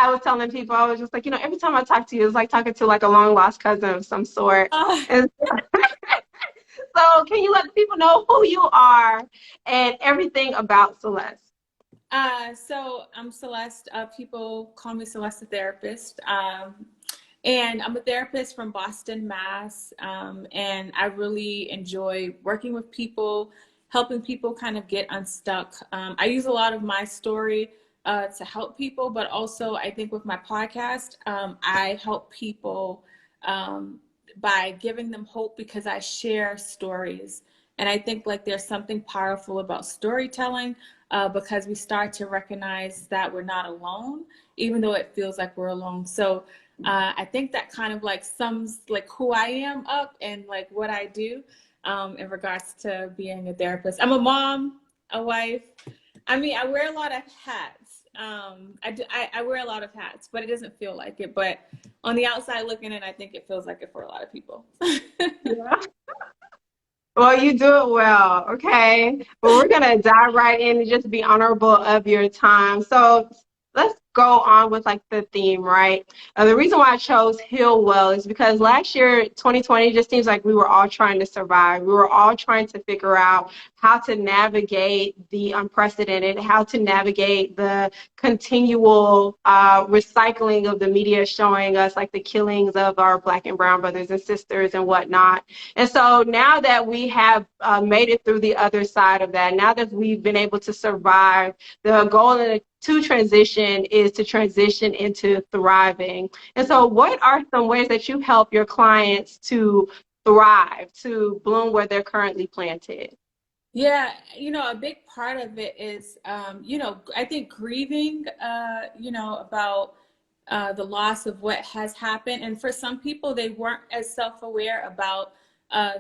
I was telling people, I was just like, every time I talk to you, it's like talking to like a long lost cousin of some sort. Uh, And so can you let the people know who you are and everything about Celeste? so I'm Celeste. People call me Celeste the Therapist. And I'm a therapist from Boston, Mass. And I really enjoy working with people, helping people kind of get unstuck. I use a lot of my story to help people, but also I think with my podcast, I help people by giving them hope because I share stories. And I think like there's something powerful about storytelling because we start to recognize that we're not alone, even though it feels like we're alone. So I think that kind of like sums like who I am up and like what I do in regards to being a therapist. I'm a mom, a wife. I mean, I wear a lot of hats. I wear a lot of hats, but it doesn't feel like it. But on the outside looking in, I think it feels like it for a lot of people. Yeah. Well, you do it well, okay? Well, we're gonna dive right in and just be honorable of your time. So let's go on with like the theme, right? The reason why I chose Heal Well is because last year, 2020, just seems like we were all trying to survive. We were all trying to figure out how to navigate the unprecedented, how to navigate the continual recycling of the media showing us like the killings of our Black and Brown brothers and sisters and whatnot. And so now that we have made it through the other side of that, now that we've been able to survive, the goal to transition is to transition into thriving. And so what are some ways that you help your clients to thrive, to bloom where they're currently planted? Yeah, a big part of it is, I think grieving, about the loss of what has happened. And for some people, they weren't as self-aware about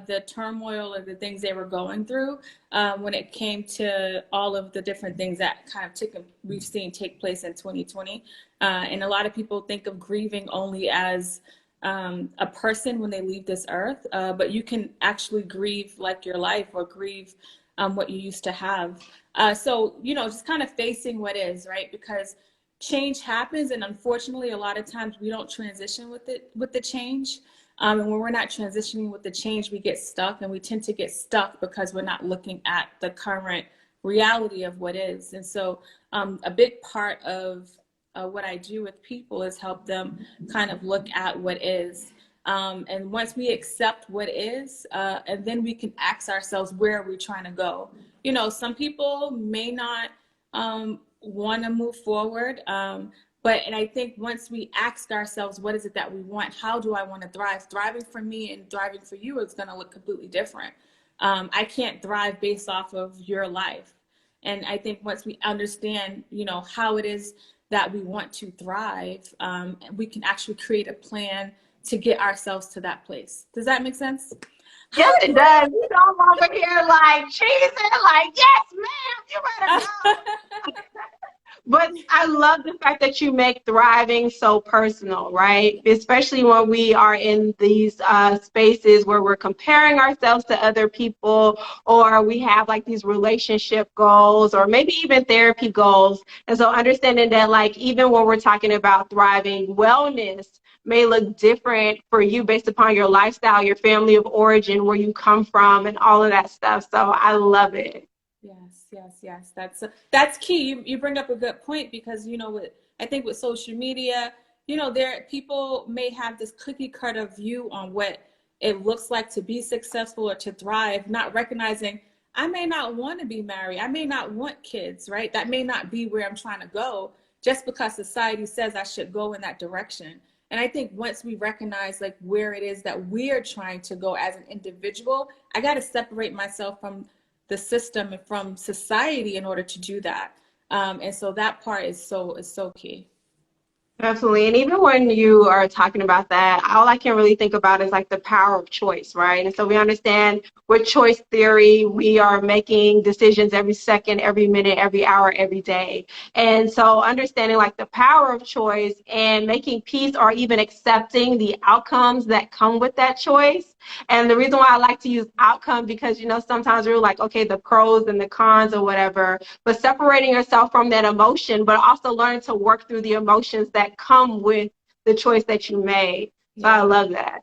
the turmoil or the things they were going through when it came to all of the different things that kind of we've seen take place in 2020. And a lot of people think of grieving only as a person when they leave this earth, but you can actually grieve like your life or grieve what you used to have. So, just kind of facing what is, right? Because change happens, and unfortunately, a lot of times we don't transition with the change. And when we're not transitioning with the change, we get stuck, and we tend to get stuck because we're not looking at the current reality of what is. And so, a big part of what I do with people is help them kind of look at what is. And once we accept what is, and then we can ask ourselves, where are we trying to go? Some people may not want to move forward. And I think once we ask ourselves, what is it that we want? How do I want to thrive? Thriving for me and thriving for you is going to look completely different. I can't thrive based off of your life. And I think once we understand, how it is that we want to thrive, we can actually create a plan to get ourselves to that place. Does that make sense? Yes, it does. You don't over here like cheesing, like, yes, ma'am, you better go. But I love the fact that you make thriving so personal, right? Especially when we are in these spaces where we're comparing ourselves to other people, or we have like these relationship goals, or maybe even therapy goals. And so understanding that like even when we're talking about thriving, wellness may look different for you based upon your lifestyle, your family of origin, where you come from, and all of that stuff. So I love it. Yes. That's key. You bring up a good point because I think with social media, there people may have this cookie cutter view on what it looks like to be successful or to thrive, not recognizing I may not want to be married. I may not want kids, right? That may not be where I'm trying to go just because society says I should go in that direction. And I think once we recognize like where it is that we're trying to go as an individual, I got to separate myself from the system and from society in order to do that. And so that part is so key. Absolutely. And even when you are talking about that, all I can really think about is like the power of choice, right? And so we understand with choice theory, we are making decisions every second, every minute, every hour, every day. And so understanding like the power of choice and making peace or even accepting the outcomes that come with that choice. And the reason why I like to use outcome because, sometimes we're like, okay, the pros and the cons or whatever, but separating yourself from that emotion, but also learning to work through the emotions that that come with the choice that you made. So I Yeah. love that.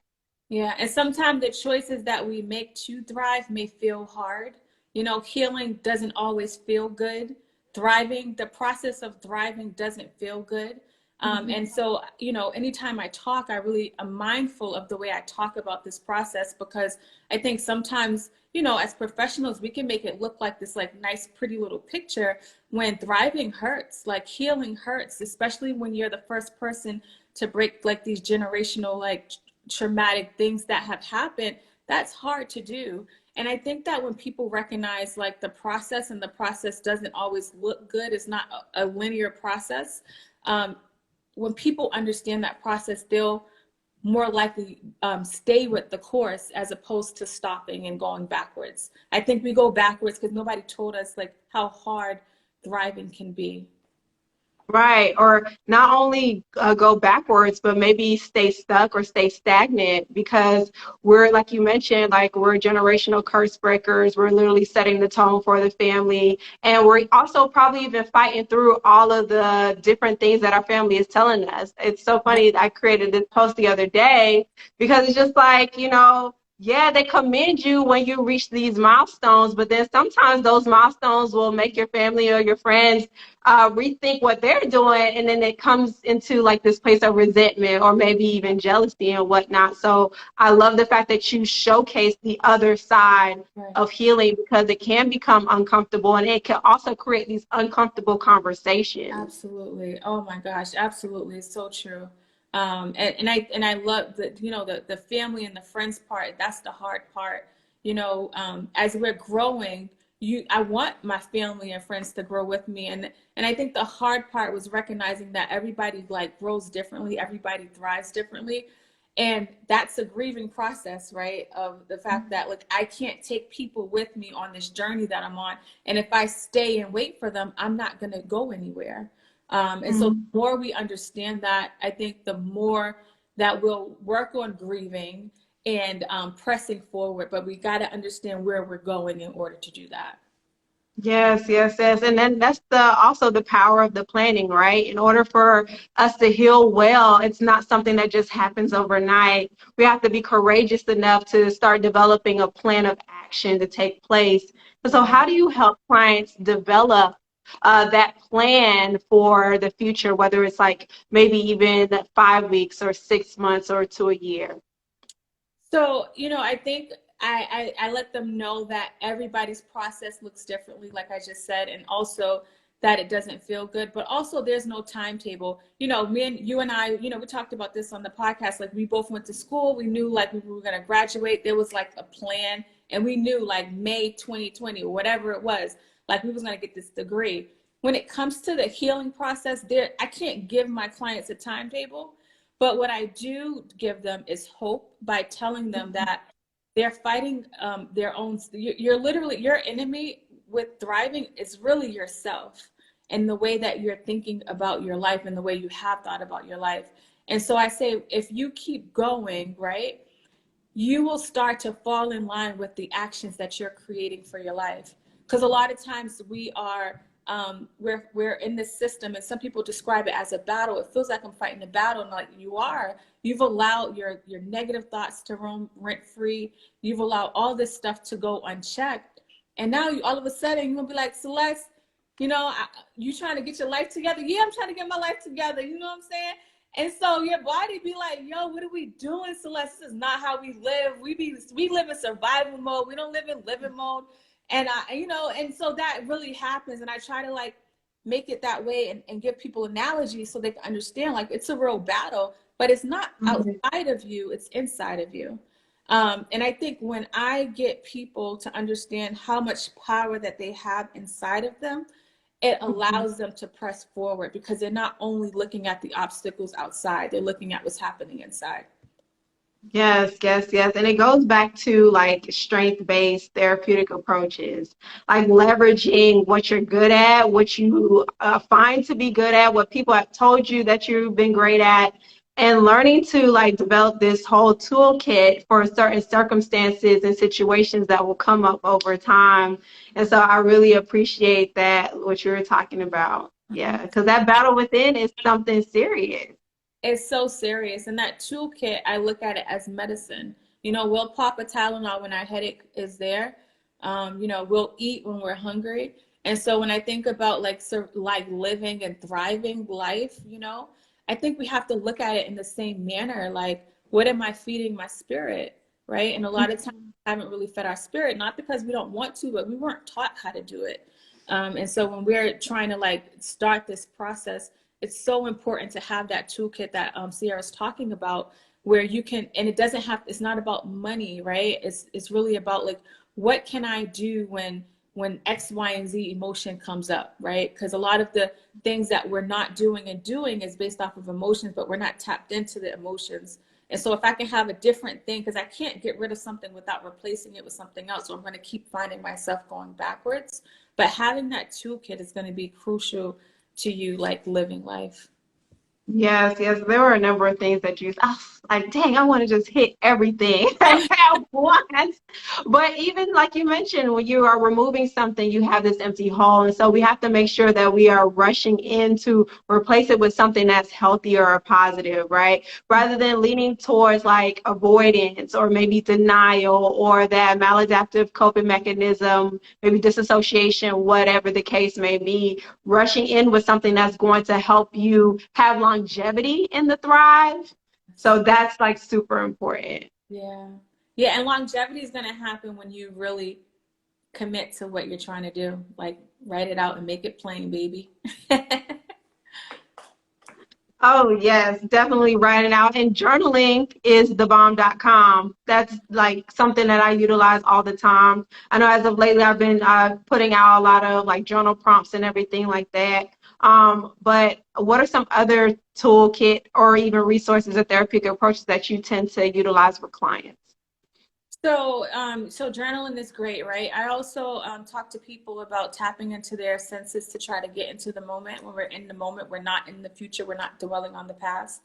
Yeah, and sometimes the choices that we make to thrive may feel hard. You know, healing doesn't always feel good. Thriving, the process of thriving doesn't feel good. And so, you know, anytime I talk, I really am mindful of the way I talk about this process because I think sometimes, you know, as professionals, we can make it look like this like nice, pretty little picture when thriving hurts, like healing hurts, especially when you're the first person to break like these generational like traumatic things that have happened. That's hard to do. And I think that when people recognize like the process and the process doesn't always look good, it's not a linear process. um, when people understand that process, they'll more likely stay with the course as opposed to stopping and going backwards. I think we go backwards because nobody told us like how hard thriving can be. Right. Or not only go backwards, but maybe stay stuck or stay stagnant because we're, like you mentioned, like we're generational curse breakers. We're literally setting the tone for the family. And we're also probably even fighting through all of the different things that our family is telling us. It's so funny. I created this post the other day because it's just like, yeah, they commend you when you reach these milestones, but then sometimes those milestones will make your family or your friends rethink what they're doing, and then it comes into like this place of resentment or maybe even jealousy and whatnot. So I love the fact that you showcase the other side Right. of healing because it can become uncomfortable and it can also create these uncomfortable conversations. Absolutely. Oh my gosh, absolutely. It's so true. And I love the the family and the friends part. That's the hard part. As we're growing, I want my family and friends to grow with me. And I think the hard part was recognizing that everybody like grows differently, everybody thrives differently. And that's a grieving process, right? Of the fact that like I can't take people with me on this journey that I'm on. And if I stay and wait for them, I'm not going to go anywhere. And so the Mhm. more we understand that, I think the more that we'll work on grieving and pressing forward. But we got to understand where we're going in order to do that. Yes, yes, yes. And then that's also the power of the planning, right? In order for us to heal well, it's not something that just happens overnight. We have to be courageous enough to start developing a plan of action to take place. And so Yeah. how do you help clients develop that plan for the future, whether it's like maybe even 5 weeks or 6 months or to a year? So, I think I let them know that everybody's process looks differently, like I just said, and also that it doesn't feel good, but also there's no timetable. Me and you and I, we talked about this on the podcast. Like we both went to school. We knew like we were going to graduate. There was like a plan and we knew like May 2020 or whatever it was, like we was going to get this degree. When it comes to the healing process, I can't give my clients a timetable. But what I do give them is hope by telling them that they're fighting their own. You're literally your enemy with thriving is really yourself and the way that you're thinking about your life and the way you have thought about your life. And so I say, if you keep going, right, you will start to fall in line with the actions that you're creating for your life. Because a lot of times we're in this system, and some people describe it as a battle. It feels like I'm fighting a battle, and like you are. You've allowed your negative thoughts to roam rent free. You've allowed all this stuff to go unchecked, and now all of a sudden you're gonna be like, Celeste, you trying to get your life together? Yeah, I'm trying to get my life together. You know what I'm saying? And so your body be like, yo, what are we doing, Celeste? This is not how we live. We live in survival mode. We don't live in living mode. And so that really happens. And I try to like make it that way and give people analogies so they can understand like it's a real battle, but it's not outside of you, it's inside of you. And I think when I get people to understand how much power that they have inside of them, it allows them to press forward because they're not only looking at the obstacles outside, they're looking at what's happening inside. Yes, yes, yes. And it goes back to like strength-based therapeutic approaches, like leveraging what you're good at, what you find to be good at, what people have told you that you've been great at, and learning to like develop this whole toolkit for certain circumstances and situations that will come up over time. And so I really appreciate that, what you were talking about. Mhm. Yeah, because that battle within is something serious. It's so serious. And that toolkit, I look at it as medicine. You know, we'll pop a Tylenol when our headache is there. You know, we'll eat when we're hungry. And so when I think about like like living and thriving life, you know, I think we have to look at it in the same manner. Like, what am I feeding my spirit? Right. And a lot of times we haven't really fed our spirit, not because we don't want to, but we weren't taught how to do it. And so when we're trying to like start this process, it's so important to have that toolkit that Sierra's talking about, where you can, and it doesn't have, it's not about money, right? It's really about like, what can I do when X, Y, and Z emotion comes up, right? Because a lot of the things that we're not doing and doing is based off of emotions, but we're not tapped into the emotions. And so if I can have a different thing, because I can't get rid of something without replacing it with something else, so I'm going to keep finding myself going backwards. But having that toolkit is going to be crucial to you, like living life. Yes, yes, there were a number of things that you, I was like, dang, I want to just hit everything at once. But even like you mentioned, when you are removing something, you have this empty hole. And so we have to make sure that we are rushing in to replace it with something that's healthier or positive, right? Rather than leaning towards like avoidance or maybe denial or that maladaptive coping mechanism, maybe disassociation, whatever the case may be, rushing in with something that's going to help you have longevity in the thrive. So that's like super important. Yeah. Yeah. And longevity is going to happen when you really commit to what you're trying to do. Like, write it out and make it plain, baby. Oh, yes, definitely write it out. And journaling is thebomb.com. That's like something that I utilize all the time. I know as of lately, I've been putting out a lot of like journal prompts and everything like that. But what are some other toolkit or even resources or therapeutic approaches that you tend to utilize for clients? So journaling is great, right? I also talk to people about tapping into their senses to try to get into the moment. When we're in the moment, we're not in the future, we're not dwelling on the past.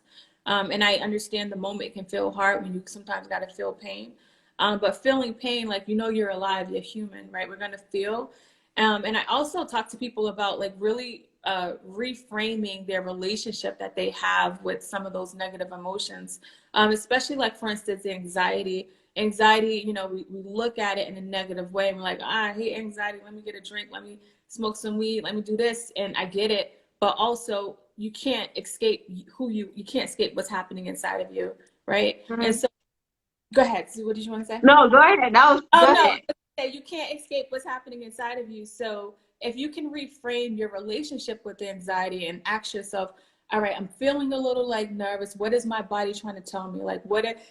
And I understand the moment can feel hard when you sometimes got to feel pain. But feeling pain, like, you know, you're alive, you're human, right? We're going to feel. And I also talk to people about like really reframing their relationship that they have with some of those negative emotions, especially like, for instance, anxiety, you know, we look at it in a negative way and we're like, I hate anxiety, let me get a drink, let me smoke some weed, let me do this. And I get it, but also you can't escape you can't escape what's happening inside of you, right? And Mhm. so go ahead. So what did you want to say? No, go ahead. Oh Go no, ahead. you can't escape what's happening inside of you. So if you can reframe your relationship with the anxiety and ask yourself, all right, I'm feeling a little like nervous. What is my body trying to tell me? Like,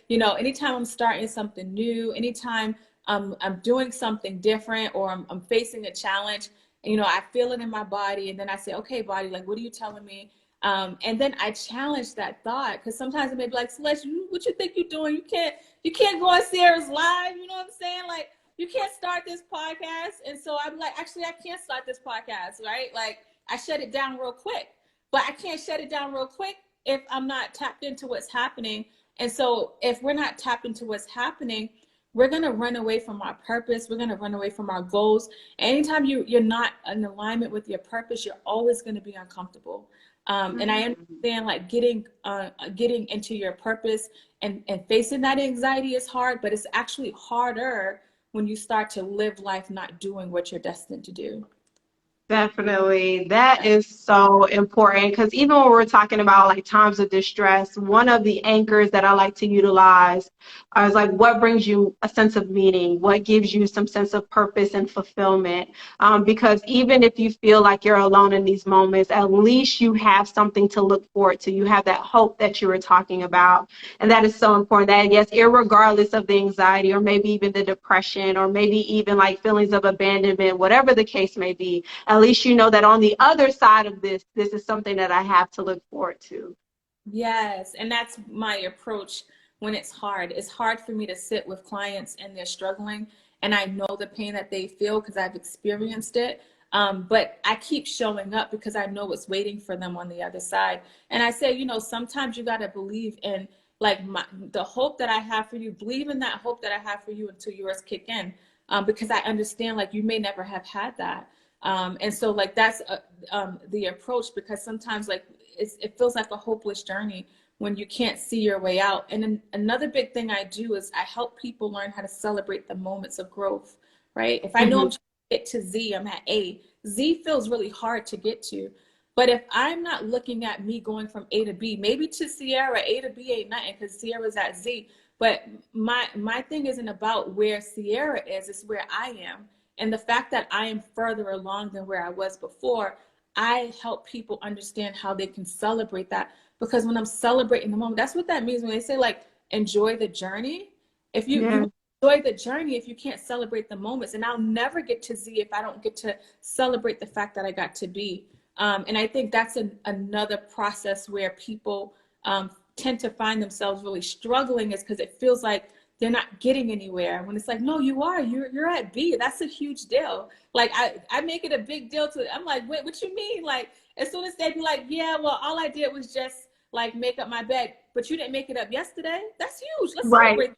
you know, anytime I'm starting something new, anytime I'm doing something different, or I'm facing a challenge, you know, I feel it in my body. And then I say, okay, body, like, what are you telling me? And then I challenge that thought, because sometimes it may be like, Celeste, what you think you're doing? You can't go on Sarah's live. You know what I'm saying? Like, you can't start this podcast. And so I'm like, actually, I can't start this podcast, right? Like, I shut it down real quick, but I can't shut it down real quick if I'm not tapped into what's happening. And so if we're not tapped into what's happening, we're going to run away from our purpose. We're going to run away from our goals. Anytime you're not in alignment with your purpose, you're always going to be uncomfortable. And I understand like getting into your purpose and facing that anxiety is hard, but it's actually harder when you start to live life not doing what you're destined to do. Definitely. That is so important because even when we're talking about like times of distress, one of the anchors that I like to utilize is like what brings you a sense of meaning, what gives you some sense of purpose and fulfillment. Because even if you feel like you're alone in these moments, at least you have something to look forward to. You have that hope that you were talking about. And that is so important that, yes, irregardless of the anxiety or maybe even the depression or maybe even like feelings of abandonment, whatever the case may be, at least you know that on the other side of this is something that I have to look forward to. Yes, and that's my approach when it's hard. It's hard for me to sit with clients and they're struggling, and I know the pain that they feel because I've experienced it. But I keep showing up because I know what's waiting for them on the other side. And I say, you know, sometimes you got to believe in like the hope that I have for you. Believe in that hope that I have for you until yours kick in, because I understand like you may never have had that. And so like that's the approach, because sometimes like it feels like a hopeless journey when you can't see your way out. And then another big thing I do is I help people learn how to celebrate the moments of growth, right? If I know I'm Mhm. trying to get to Z, I'm at A. Z feels really hard to get to. But if I'm not looking at me going from A to B, maybe to Sierra, A to B ain't nothing because Sierra's at Z. But my thing isn't about where Sierra is, it's where I am. And the fact that I am further along than where I was before, I help people understand how they can celebrate that. Because when I'm celebrating the moment, that's what that means when they say like enjoy the journey. If Yeah. you enjoy the journey if you can't celebrate the moments. And I'll never get to Z if I don't get to celebrate the fact that I got to B. And I think that's another process where people tend to find themselves really struggling, is because it feels like they're not getting anywhere. When it's like, no, you are. You're at B. That's a huge deal. Like I make it a big deal to. I'm like, what you mean? Like as soon as they be like, yeah, well, all I did was just like make up my bed, but you didn't make it up yesterday. That's huge. Let's Right. celebrate.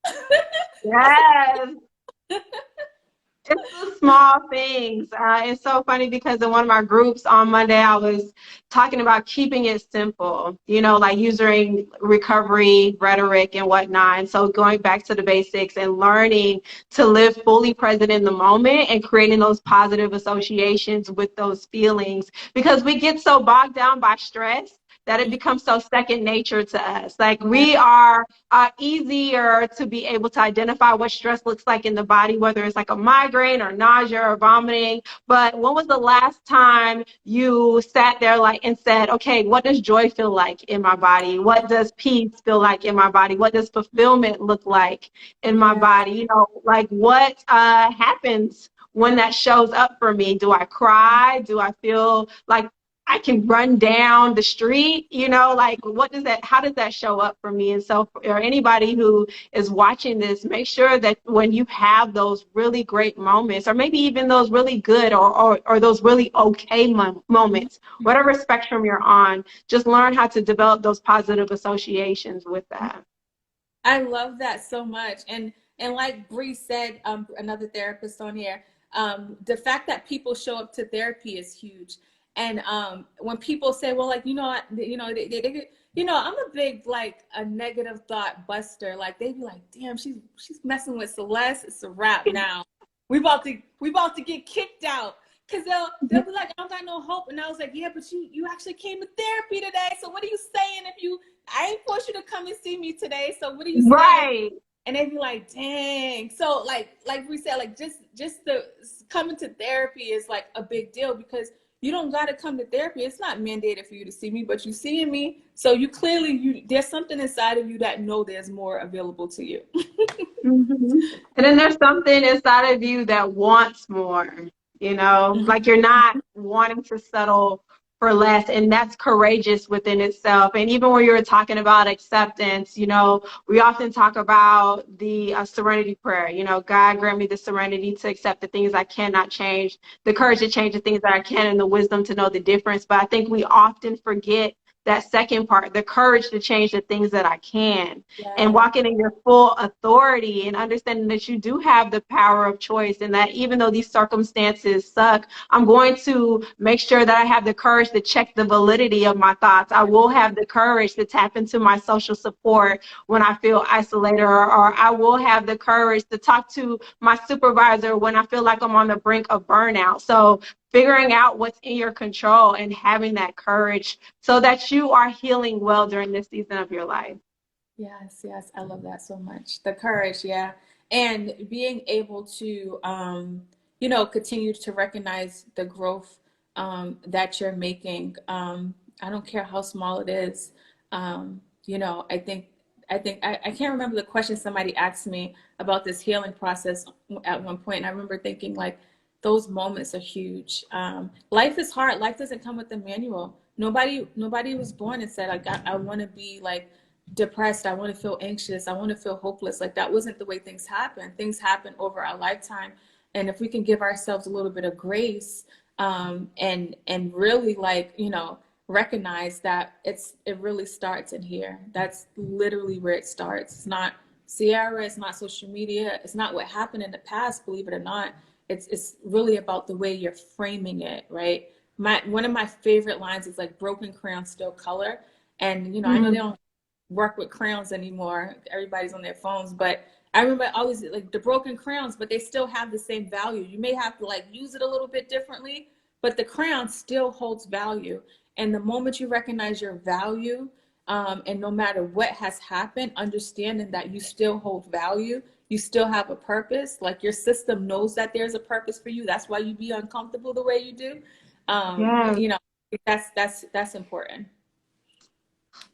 That's Yes. It's the small things. It's so funny because in one of my groups on Monday, I was talking about keeping it simple, like using recovery rhetoric and whatnot. And so going back to the basics and learning to live fully present in the moment and creating those positive associations with those feelings, because we get so bogged down by stress that it becomes so second nature to us. Like yeah, we are easier to be able to identify what stress looks like in the body, whether it's like a migraine or nausea or vomiting. But when was the last time you sat there like and said, okay, what does joy feel like in my body? What does peace feel like in my body? What does fulfillment look like in my yeah, body? Like what happens when that shows up for me? Do I cry? Do I feel like I can run down the street, like how does that show up for me? And so for anybody who is watching this, make sure that when you have those really great moments, or maybe even those really good or those really okay moments, whatever spectrum you're on, just learn how to develop those positive associations with that. I love that so much. And like Bree said, another therapist on here, the fact that people show up to therapy is huge. And when people say, well, like, I'm a big like a negative thought buster. Like they be like, damn, she's messing with Celeste. It's a wrap now. We about to get kicked out. Cause they'll be like, I don't got no hope. And I was like, yeah, but you actually came to therapy today. So what are you saying if you I ain't forced you to come and see me today. So what are you saying? Right. And they'd be like, dang. So like we said, like just the coming to therapy is like a big deal, because you don't gotta come to therapy. It's not mandated for you to see me, but you seeing me. So you clearly there's something inside of you that know there's more available to you. Mhm. And then there's something inside of you that wants more, like you're not wanting to settle for less. And that's courageous within itself. And even when you were talking about acceptance, we often talk about the serenity prayer, God grant me the serenity to accept the things I cannot change, the courage to change the things that I can, and the wisdom to know the difference. But I think we often forget that second part, the courage to change the things that I can, and Yeah. walking in your full authority and understanding that you do have the power of choice, and that even though these circumstances suck, I'm going to make sure that I have the courage to check the validity of my thoughts. I will have the courage to tap into my social support when I feel isolated, or I will have the courage to talk to my supervisor when I feel like I'm on the brink of burnout. So figuring out what's in your control and having that courage so that you are healing well during this season of your life. Yes, yes, I love that so much. The courage, yeah. And being able to, continue to recognize the growth that you're making. I don't care how small it is. I can't remember the question somebody asked me about this healing process at one point, and I remember thinking like, those moments are huge. Life is hard. Life doesn't come with a manual. Nobody was born and said, like, I want to be like depressed, I want to feel anxious, I want to feel hopeless. Like that wasn't the way things happen. Things happen over our lifetime. And if we can give ourselves a little bit of grace, and really like, recognize that it really starts in here. That's literally where it starts. It's not Sierra, it's not social media, it's not what happened in the past, believe it or not. it's really about the way you're framing it, right? One of my favorite lines is like broken crayons still color. And, you know, I know they Mm, don't work with crayons anymore. Everybody's on their phones, but I remember always like the broken crayons, but they still have the same value. You may have to like use it a little bit differently, but the crayon still holds value. And the moment you recognize your value, and no matter what has happened, understanding that you still hold value, you still have a purpose. Like your system knows that there's a purpose for you. That's why you be uncomfortable the way you do. yeah. You know, that's important.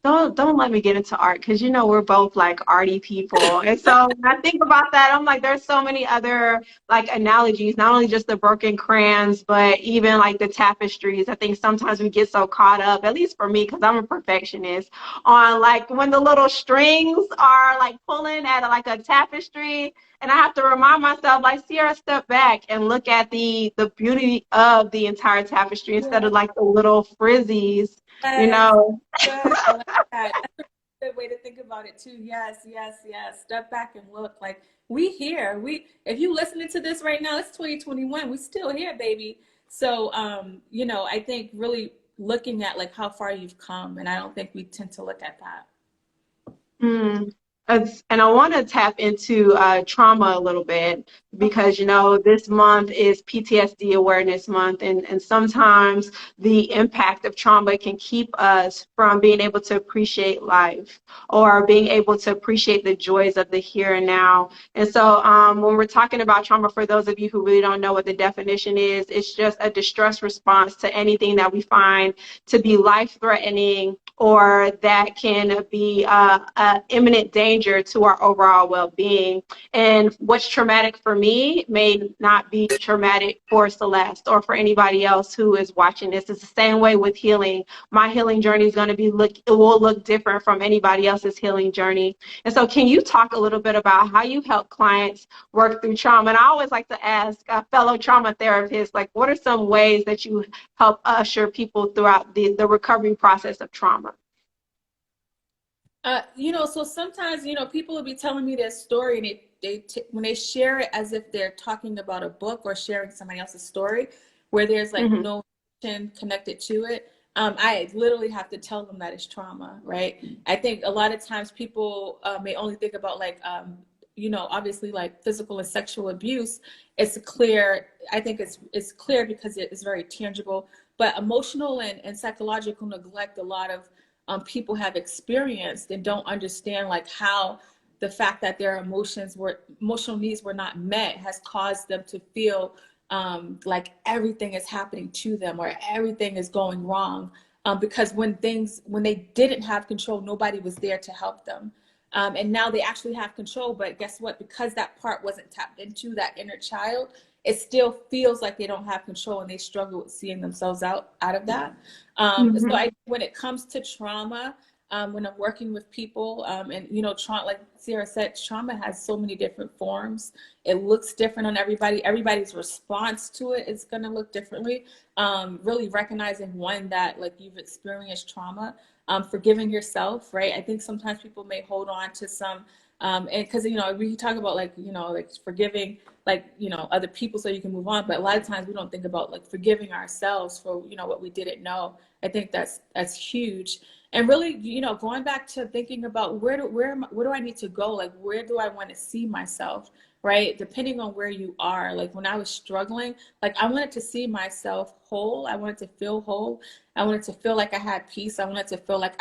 Don't let me get into art because you know we're both like arty people. And so when I think about that, I'm like, there's so many other like analogies, not only just the broken crayons, but even like the tapestries. I think sometimes we get so caught up, at least for me, because I'm a perfectionist, on like when the little strings are like pulling at like a tapestry. And I have to remind myself, like, Sierra, step back and look at the beauty of the entire tapestry instead Yeah. of like the little frizzies, you Yes. know. Good. I like that. That's a good way to think about it too. Yes, yes, yes. Step back and look. Like we here. We if you listening to this right now, it's 2021. We still here, baby. So you know, I think really looking at like how far you've come, and I don't think we tend to look at that. Mm. And I want to tap into trauma a little bit Okay. because, you know, this month is PTSD Awareness Month, and sometimes the impact of trauma can keep us from being able to appreciate life or being able to appreciate the joys of the here and now. And so when we're talking about trauma, for those of you who really don't know what the definition is, it's just a distress response to anything that we find to be life-threatening or that can be imminent danger to our overall well-being. And what's traumatic for me may not be traumatic for Celeste or for anybody else who is watching this. It's the same way with healing. My healing journey is going to it will look different from anybody else's healing journey. And so can you talk a little bit about how you help clients work through trauma? And I always like to ask fellow trauma therapists, like, what are some ways that you help usher people throughout the recovery process of trauma? You know, so sometimes, you know, people will be telling me their story and when they share it as if they're talking about a book or sharing somebody else's story where there's like Mm-hmm. no emotion connected to it. I literally have to tell them that it's trauma, right? I think a lot of times people may only think about like, you know, obviously like physical and sexual abuse. It's clear. I think it's clear because it is very tangible, but emotional and psychological neglect, a lot of people have experienced and don't understand like how the fact that their emotional needs were not met has caused them to feel like everything is happening to them or everything is going wrong because when they didn't have control, nobody was there to help them. And now they actually have control, but guess what? Because that part wasn't tapped into, that inner child, it still feels like they don't have control and they struggle with seeing themselves out of that. So Mm-hmm. when it comes to trauma, when I'm working with people, and you know, trauma, like Sierra said, trauma has so many different forms. It looks different on everybody. Everybody's response to it is going to look differently. Really recognizing one that like you've experienced trauma, forgiving yourself, right? I think sometimes people may hold on to some, and because you know we talk about like you know like forgiving like you know other people so you can move on, but a lot of times we don't think about like forgiving ourselves for you know what we didn't know. I think that's huge. And really, you know, going back to thinking about where do I need to go? Like, where do I want to see myself? Right? Depending on where you are. Like when I was struggling, like I wanted to see myself whole. I wanted to feel whole. I wanted to feel like I had peace. I wanted to feel like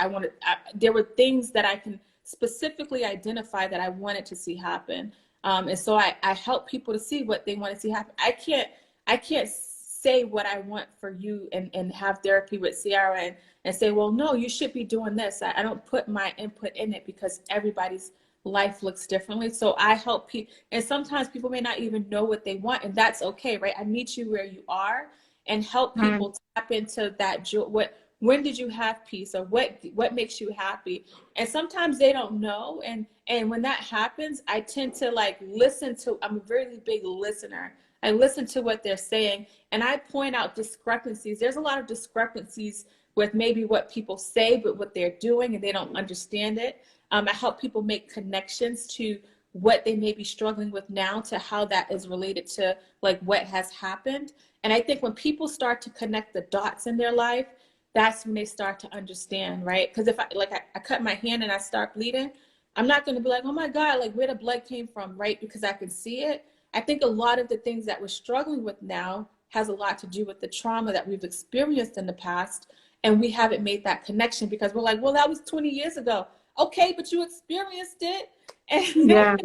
there were things that I can specifically identify that I wanted to see happen. And so I help people to see what they want to see happen. I can't say what I want for you and have therapy with Ciara and say, well, no, you should be doing this. I don't put my input in it because everybody's life looks differently. So I help people. And sometimes people may not even know what they want. And that's okay, right? I meet you where you are and help Right. people tap into that joy. When did you have peace or what makes you happy? And sometimes they don't know. And when that happens, I tend to like I'm a very big listener. I listen to what they're saying and I point out discrepancies. There's a lot of discrepancies with maybe what people say, but what they're doing and they don't understand it. I help people make connections to what they may be struggling with now to how that is related to like what has happened. And I think when people start to connect the dots in their life, that's when they start to understand, right? Because if I cut my hand and I start bleeding, I'm not going to be like, oh my God, like where the blood came from, right? Because I can see it. I think a lot of the things that we're struggling with now has a lot to do with the trauma that we've experienced in the past. And we haven't made that connection because we're like, well, that was 20 years ago. Okay, but you experienced it. And, Yeah.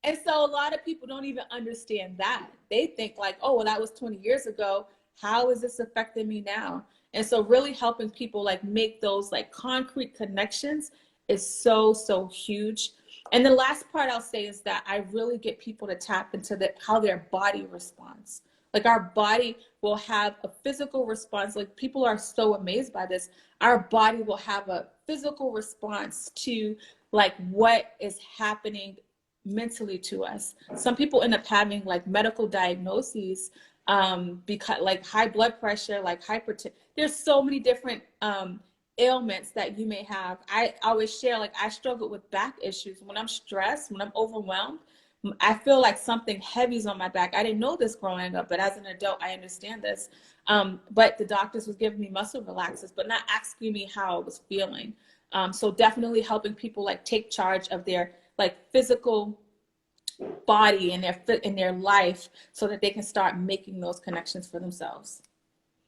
and so a lot of people don't even understand that. They think like, oh, well, that was 20 years ago. How is this affecting me now? And so really helping people like make those like concrete connections is so, so huge. And the last part I'll say is that I really get people to tap into how their body responds. Like our body will have a physical response. Like people are so amazed by this. Our body will have a physical response to like what is happening mentally to us. Some people end up having like medical diagnoses because like high blood pressure, like hypertension. There's so many different ailments that you may have. I always share, like I struggle with back issues. When I'm stressed, when I'm overwhelmed, I feel like something heavy's on my back. I didn't know this growing up, but as an adult, I understand this. But the doctors was giving me muscle relaxers, but not asking me how I was feeling. So definitely helping people like take charge of their like physical body and their life so that they can start making those connections for themselves.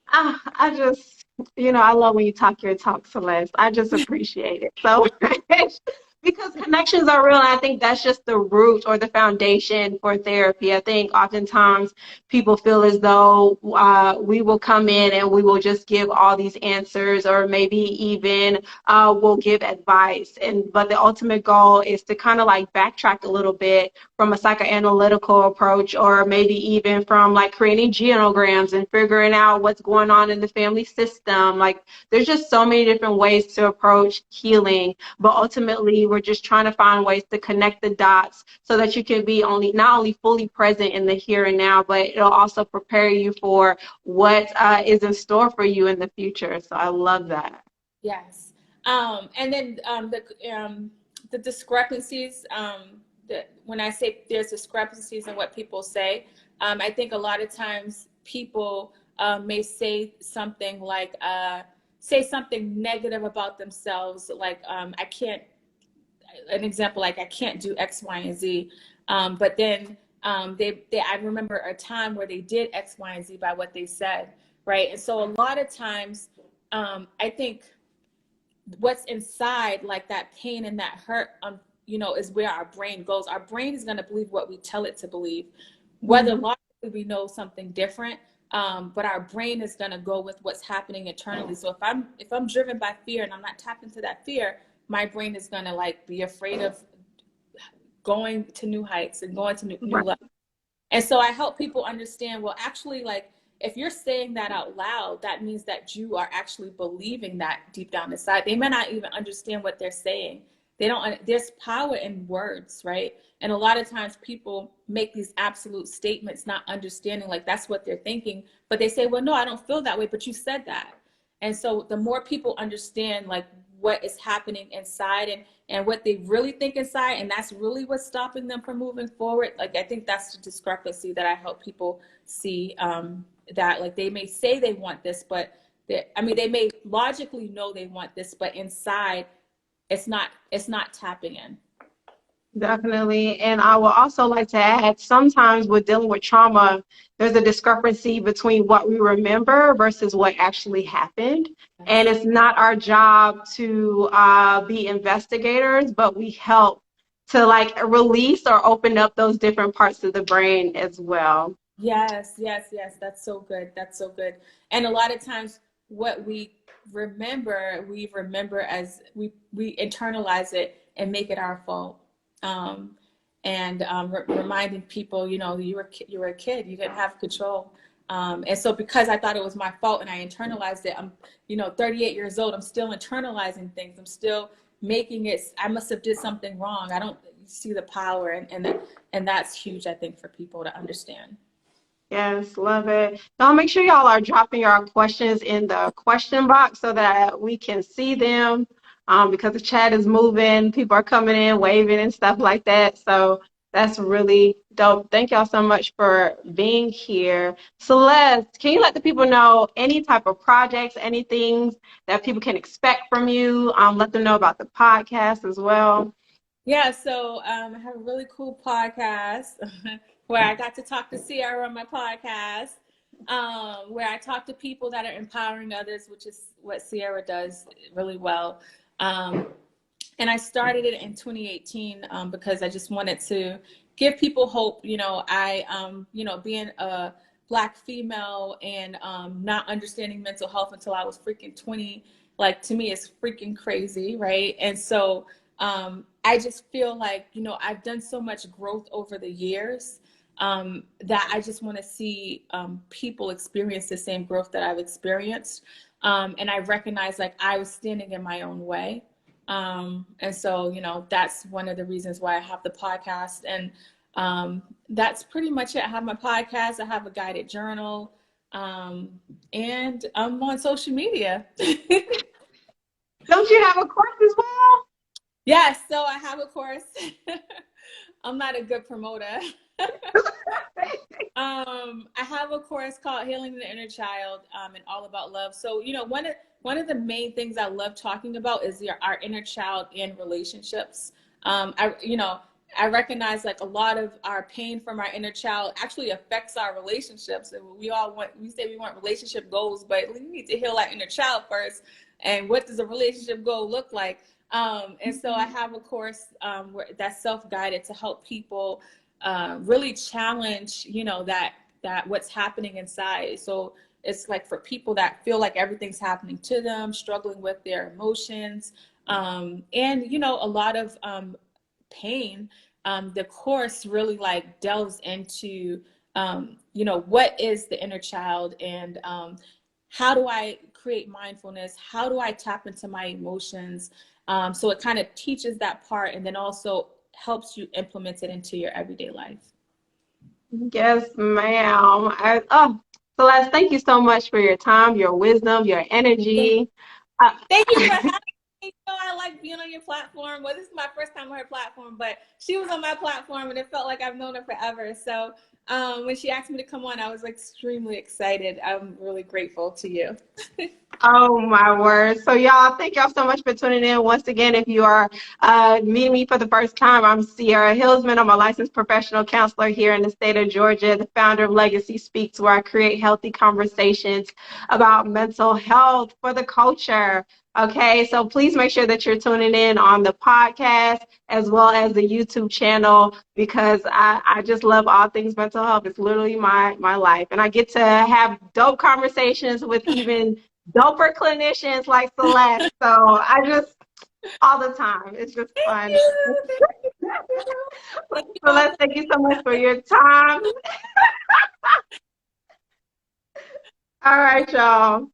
I just, I love when you talk your talk, Celeste. I just appreciate it so much because connections are real. And I think that's just the root or the foundation for therapy. I think oftentimes people feel as though we will come in and we will just give all these answers, or maybe even we'll give advice. But the ultimate goal is to kind of like backtrack a little bit from a psychoanalytical approach, or maybe even from like creating genograms and figuring out what's going on in the family system. Like there's just so many different ways to approach healing, but ultimately we're just trying to find ways to connect the dots so that you can be not only fully present in the here and now, but it'll also prepare you for what is in store for you in the future. So I love that. Yes. And then the discrepancies, when I say there's discrepancies in what people say, I think a lot of times people may say something like, say something negative about themselves, like I can't, an example, like I can't do X, Y, and Z. But then I remember a time where they did X, Y, and Z by what they said, right? And so a lot of times, I think what's inside, like that pain and that hurt, is where our brain goes. Our brain is going to believe what we tell it to believe, whether logically we know something different. But our brain is going to go with what's happening internally. So if I'm driven by fear and I'm not tapped into that fear, my brain is going to like be afraid of going to new heights and going to new levels. And so I help people understand, well, actually, like if you're saying that out loud, that means that you are actually believing that deep down inside. They may not even understand what they're saying. There's power in words, right? And a lot of times people make these absolute statements, not understanding like that's what they're thinking, but they say, well, no, I don't feel that way, but you said that. And so the more people understand like what is happening inside and what they really think inside, and that's really what's stopping them from moving forward. Like, I think that's the discrepancy that I help people see, that like they may say they want this, but they may logically know they want this, but inside it's not tapping in. Definitely. And I would also like to add, sometimes with dealing with trauma, there's a discrepancy between what we remember versus what actually happened. And it's not our job to be investigators, but we help to like release or open up those different parts of the brain as well. Yes, yes, yes. That's so good. That's so good. And a lot of times what we remember as we internalize it and make it our fault. Reminding people, you were a kid, you didn't have control. And so because I thought it was my fault and I internalized it, I'm, 38 years old, I'm still internalizing things. I'm still making it, I must have did something wrong. I don't see the power, and that's huge, I think, for people to understand. Yes, love it. Now make sure y'all are dropping your questions in the question box so that we can see them, because the chat is moving. People are coming in, waving and stuff like that. So That's really dope. Thank y'all so much for being here. Celeste, can you let the people know any type of projects, anything that people can expect from you? Let them know about the podcast as well. Yeah, so I have a really cool podcast where I got to talk to Sierra on my podcast, where I talk to people that are empowering others, which is what Sierra does really well. Um, and I started it in 2018 because I just wanted to give people hope. Being a Black female and not understanding mental health until I was freaking 20, like to me, it's freaking crazy, right? And so I just feel like, I've done so much growth over the years that I just want to see people experience the same growth that I've experienced. And I recognize like I was standing in my own way. And so, that's one of the reasons why I have the podcast. And that's pretty much it. I have my podcast, I have a guided journal, and I'm on social media. Don't you have a course as well? Yes, so I have a course. I'm not a good promoter. I have a course called Healing the Inner Child, and All About Love. So, one of the main things I love talking about is our inner child and relationships. I recognize like a lot of our pain from our inner child actually affects our relationships. And we say we want relationship goals, but we need to heal our inner child first. And what does a relationship goal look like? And so I have a course that's self-guided to help people really challenge, that what's happening inside. So it's like for people that feel like everything's happening to them, struggling with their emotions, and a lot of pain. The course really like delves into what is the inner child, and how do I create mindfulness? How do I tap into my emotions? So it kind of teaches that part, and then also helps you implement it into your everyday life. Yes, ma'am. Celeste, thank you so much for your time, your wisdom, your energy. Uh, Thank you for having me. I like being on your platform. Well, this is my first time on her platform, but she was on my platform and it felt like I've known her forever. So when she asked me to come on, I was extremely excited. I'm really grateful to you. Oh my word. So y'all, thank y'all so much for tuning in. Once again, if you are meeting me for the first time, I'm Sierra Hillsman. I'm a licensed professional counselor here in the state of Georgia, the founder of Legacy Speaks, where I create healthy conversations about mental health for the culture. Okay, so please make sure that you're tuning in on the podcast as well as the YouTube channel, because I just love all things mental health. It's literally my life. And I get to have dope conversations with even doper clinicians like Celeste. So I just, all the time, it's just Thank fun. you. Thank you all. Celeste, thank you so much for your time. All right, y'all.